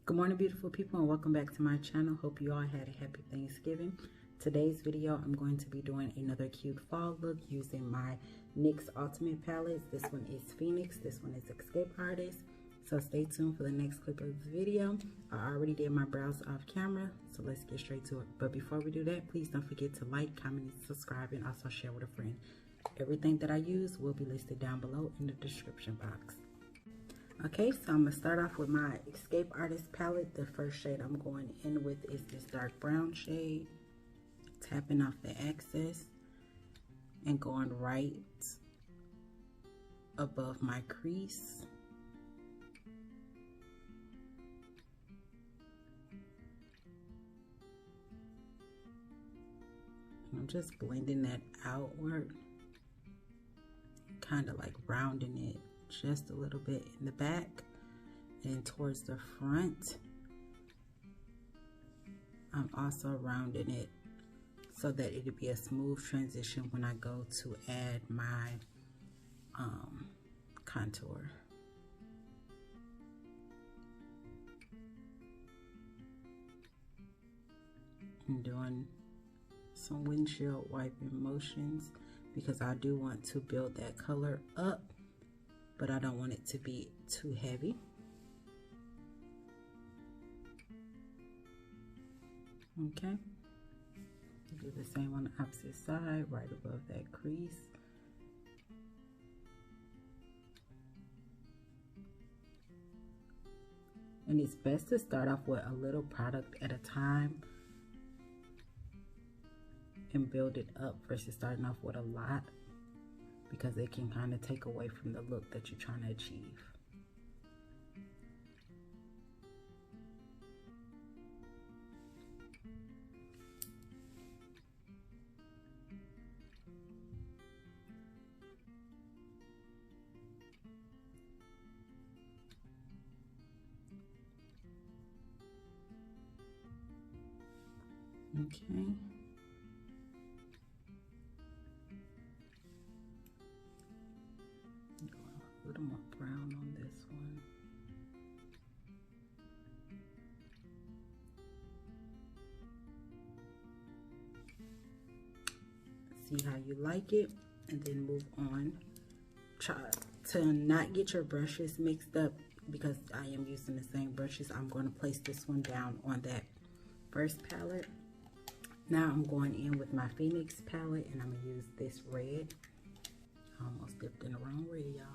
Good morning, beautiful people, and welcome back to my channel. Hope you all had a happy Thanksgiving. Today's video, I'm going to be doing another cute fall look using my NYX Ultimate palettes. This one is Phoenix, this one is Escape Artist. So stay tuned for the next clip of the video. I already did my brows off camera, so let's get straight to it. But before we do that, please don't forget to like, comment, and subscribe, and also share with a friend. Everything that I use will be listed down below in the description box. Okay, so I'm going to start off with my Escape Artist palette. The first shade I'm going in with is this dark brown shade. Tapping off the excess and going right above my crease. And I'm just blending that outward, kind of like rounding it just a little bit in the back and towards the front. I'm also rounding it so that it'll be a smooth transition when I go to add my contour. I'm doing some windshield wiping motions because I do want to build that color up, but I don't want it to be too heavy. Okay. Do the same on the opposite side, right above that crease. And it's best to start off with a little product at a time and build it up versus starting off with a lot, because it can kind of take away from the look that you're trying to achieve. Okay. A little more brown on this one. See how you like it, and then move on. Try to not get your brushes mixed up because I am using the same brushes. I'm going to place this one down on that first palette. Now I'm going in with my Phoenix palette, and I'm going to use this red. I almost dipped in the wrong red, y'all.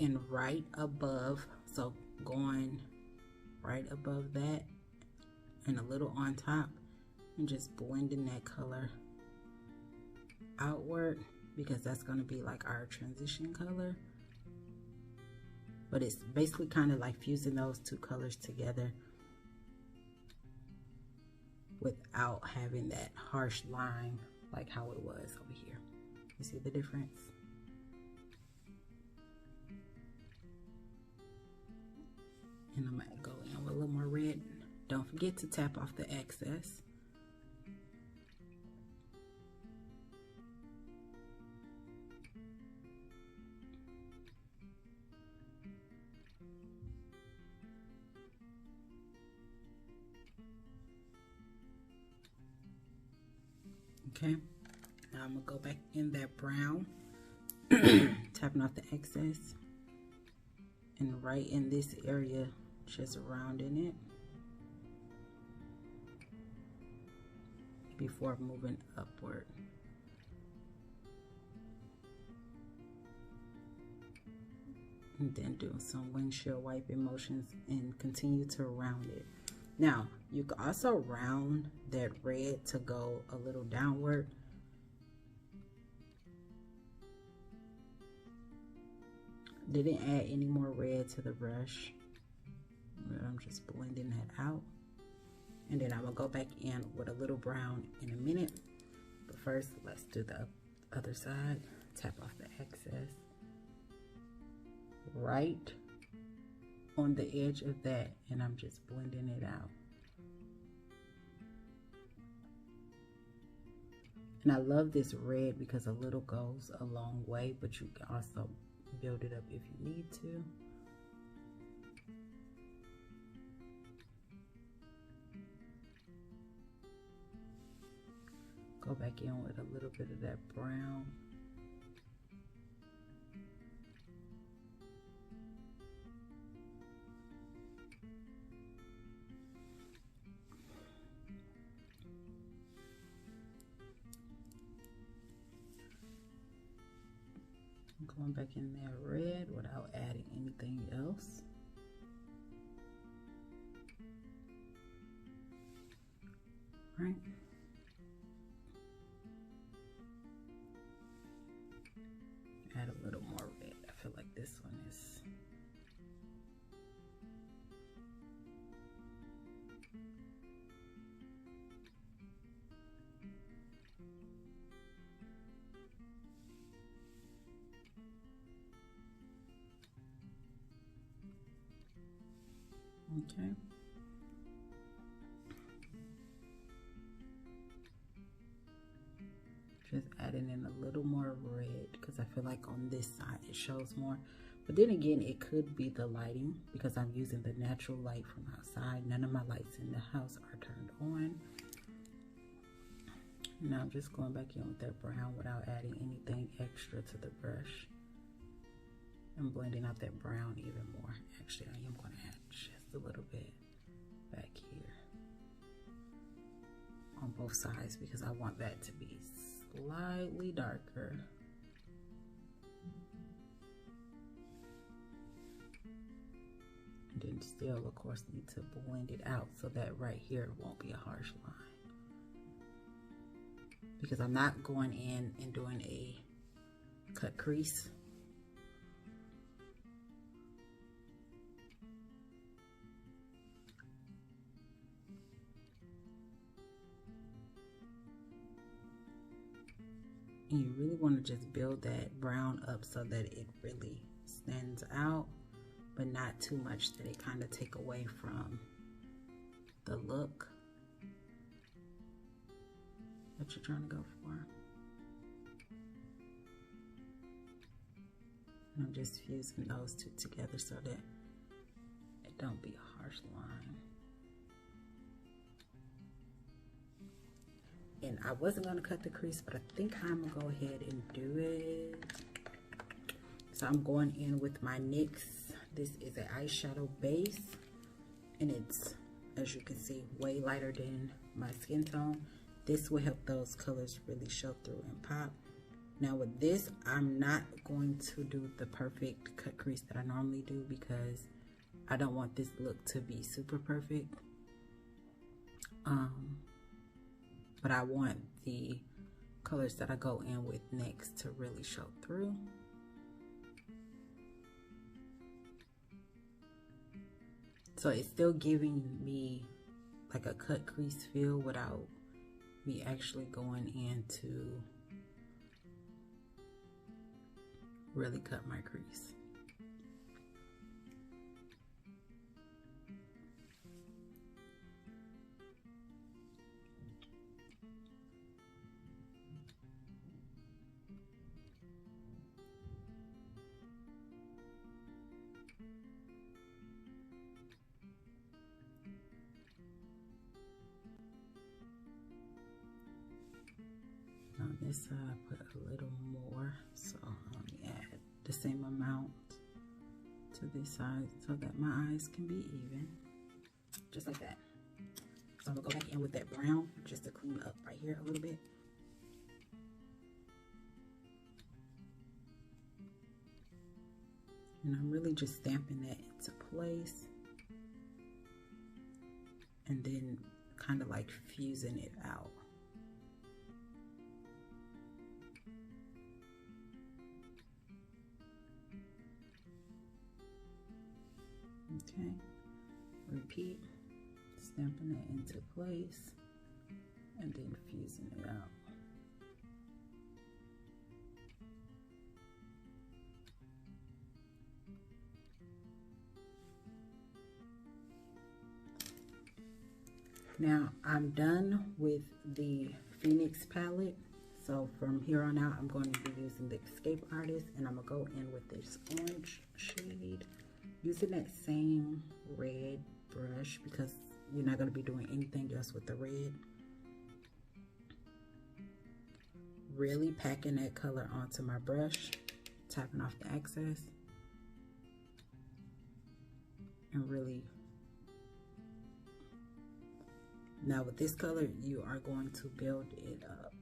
And right above, so going right above that and a little on top, and just blending that color outward, because that's going to be like our transition color. But it's basically kind of like fusing those two colors together without having that harsh line like how it was over here. You see the difference? And I'm going to go in with a little more red. Don't forget to tap off the excess. Okay, now I'm going to go back in that brown, tapping off the excess, and right in this area, just rounding it before moving upward. And then doing some windshield wiping motions and continue to round it. Now, you can also round that red to go a little downward. Didn't add any more red to the brush. I'm just blending that out. And then I'm going to go back in with a little brown in a minute. But first, let's do the other side. Tap off the excess. Right on the edge of that, and I'm just blending it out. And I love this red because a little goes a long way, but you can also build it up if you need to. back in with a little bit of that brown. I'm going back in there red without adding anything else. Right. Add a little more red. I feel like this one is okay. Just adding in a little more red because I feel like on this side it shows more. But then again, it could be the lighting because I'm using the natural light from outside. None of my lights in the house are turned on. Now I'm just going back in with that brown without adding anything extra to the brush. I'm blending out that brown even more. Actually, I am going to add just a little bit back here on both sides because I want that to be slightly darker. And then still, of course, need to blend it out so that right here won't be a harsh line. Because I'm not going in and doing a cut crease. And you really want to just build that brown up so that it really stands out, but not too much that it kind of take away from the look that you're trying to go for. And I'm just fusing those two together so that it don't be a harsh line. And I wasn't going to cut the crease, but I think I'm going to go ahead and do it. So I'm going in with my NYX. This is an eyeshadow base. And it's, as you can see, way lighter than my skin tone. This will help those colors really show through and pop. Now with this, I'm not going to do the perfect cut crease that I normally do because I don't want this look to be super perfect. But I want the colors that I go in with next to really show through. So it's still giving me like a cut crease feel without me actually going in to really cut my crease. On this side, I put a little more, so let me add the same amount to this side so that my eyes can be even, just like that. So I'm gonna go back in with that brown just to clean up right here a little bit. And I'm really just stamping that into place and then kind of like fusing it out. Okay, repeat, stamping it into place and then fusing it out. Now I'm done with the Phoenix palette. So from here on out, I'm going to be using the Escape Artist, and I'm gonna go in with this orange shade. Using that same red brush because you're not going to be doing anything else with the red. really packing that color onto my brush, tapping off the excess, and really. Now with this color, you are going to build it up.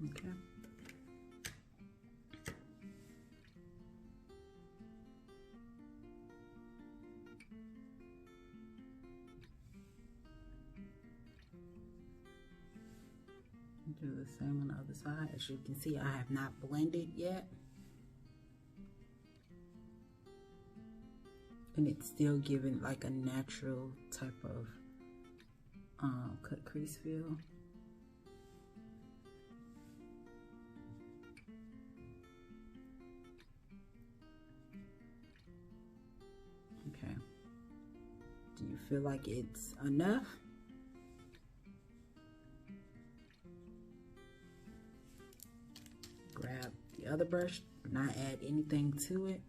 Okay. Do the same on the other side. As you can see, I have not blended yet. And it's still giving like a natural type of cut crease feel. Okay. Do you feel like it's enough? Grab the other brush, not add anything to it.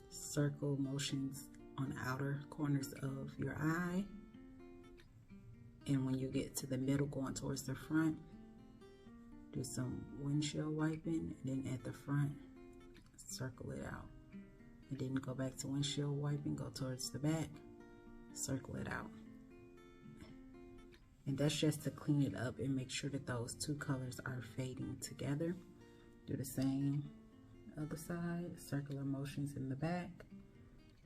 Circle motions on outer corners of your eye. And when you get to the middle going towards the front, do some windshield wiping, and then at the front, circle it out. And then go back to windshield wiping, go towards the back, circle it out. And that's just to clean it up and make sure that those two colors are fading together. Do the same other side, circular motions in the back,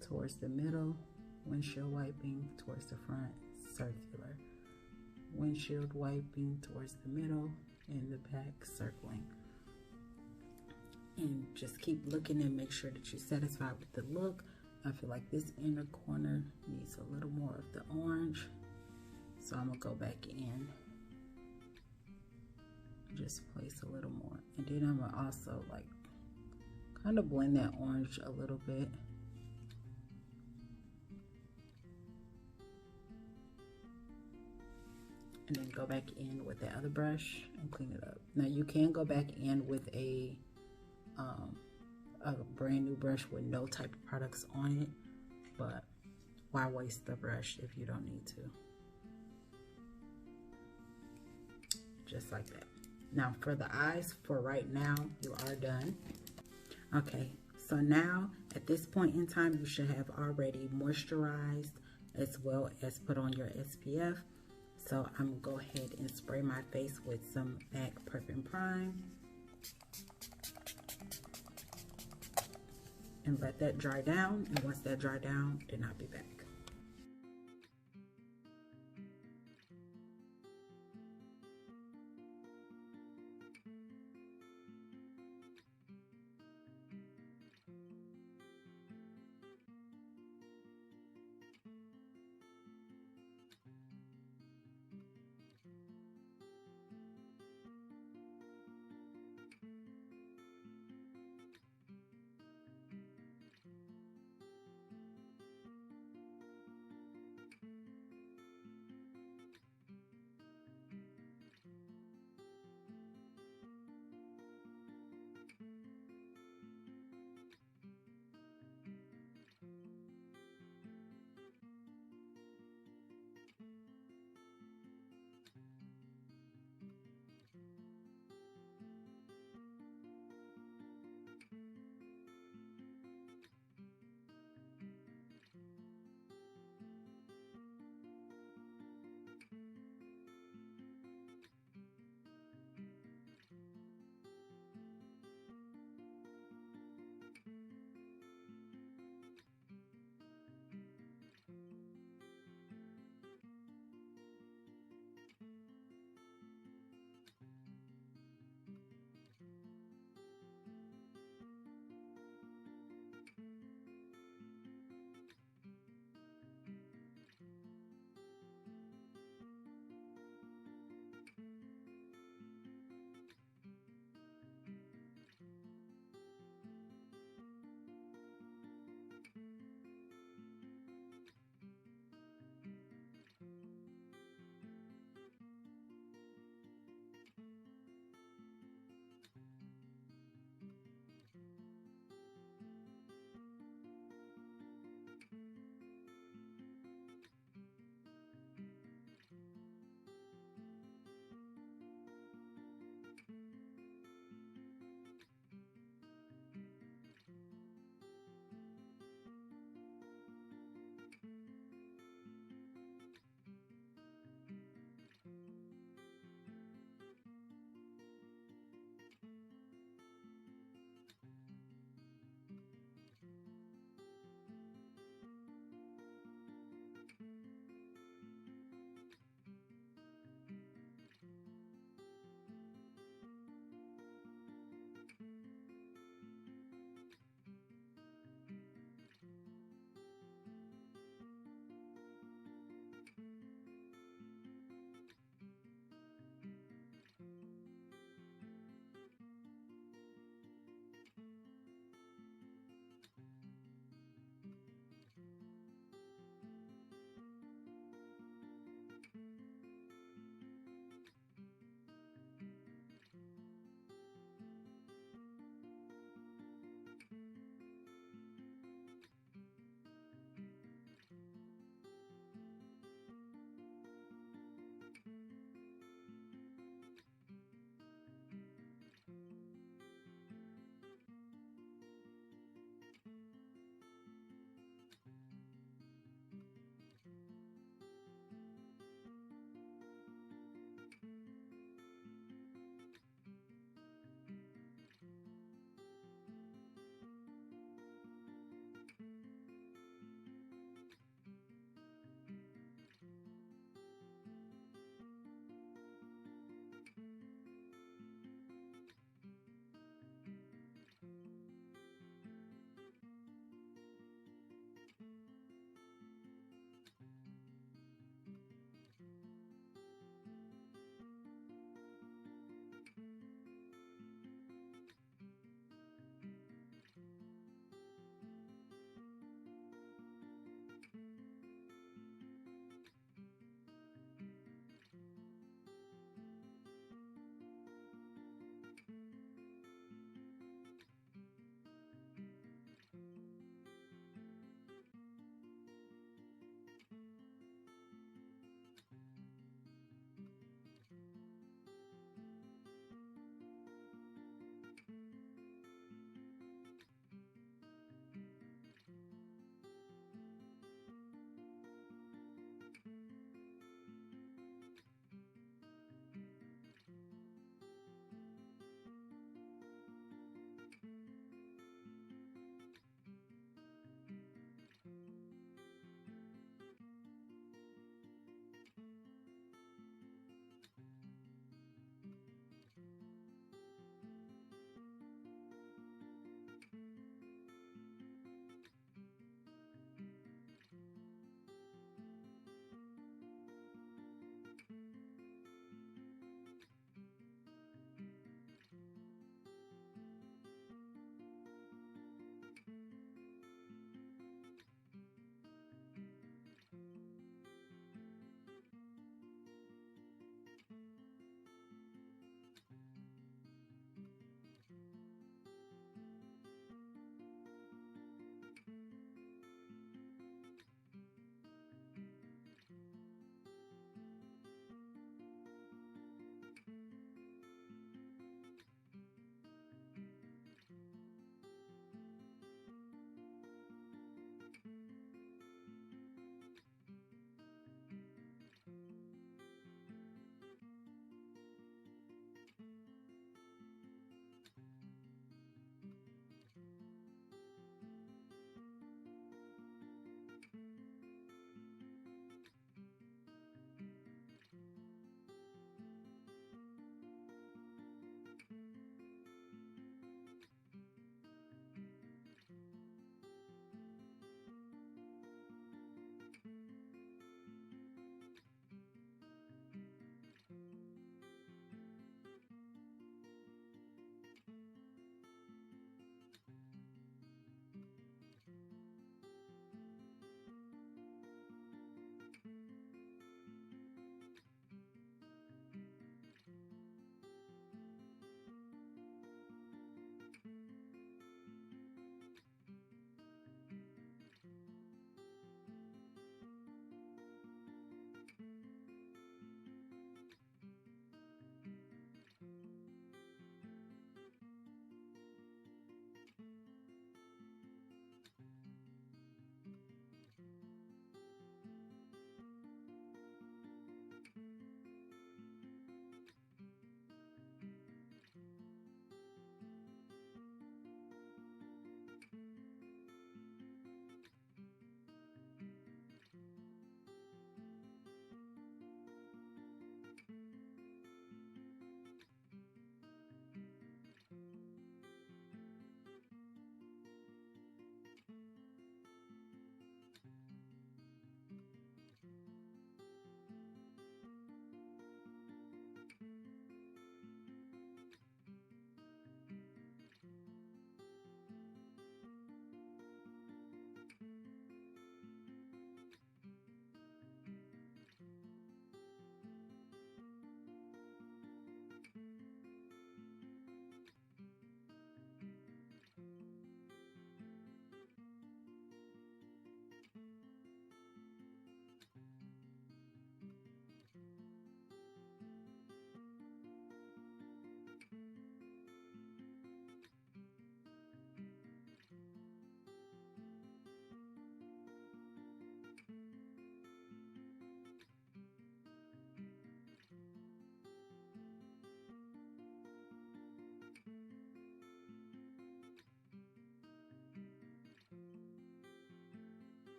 towards the middle, windshield wiping, towards the front, circular. Windshield wiping towards the middle, and the back, circling. And just keep looking and make sure that you're satisfied with the look. I feel like this inner corner needs a little more of the orange. So I'm gonna go back in, just place a little more. And then I'm gonna also like kind of blend that orange a little bit. And then go back in with the other brush and clean it up. Now you can go back in with a brand new brush with no type of products on it, but why waste the brush if you don't need to? Just like that. Now for the eyes, for right now, you are done. Okay, so now at this point in time, you should have already moisturized as well as put on your SPF. So I'm gonna go ahead and spray my face with some MAC Prep and Prime. And let that dry down. And once that dry down, then I'll be back.